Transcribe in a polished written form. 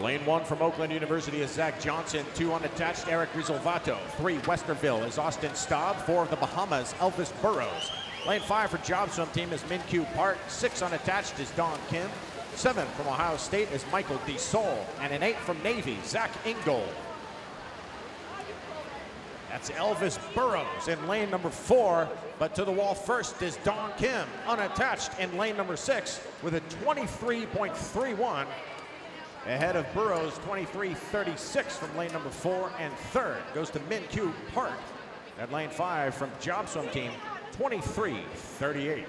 Lane 1 from Oakland University is Zach Johnson. 2 unattached, Eric Risolvato. 3 Westerville is Austin Staub. 4 of the Bahamas, Elvis Burrows. Lane 5 for Job Swim Team is Min Kyu Park. 6 unattached is Don Kim. 7 from Ohio State is Michael DeSol. And an 8 from Navy, Zach Ingold. That's Elvis Burrows in lane number 4, but to the wall first is Don Kim, unattached in lane number 6 with a 23.31. Ahead of Burrows, 23.36 from lane number 4, and third goes to Min Kyu Park at lane 5 from Job Swim Team, 23.38.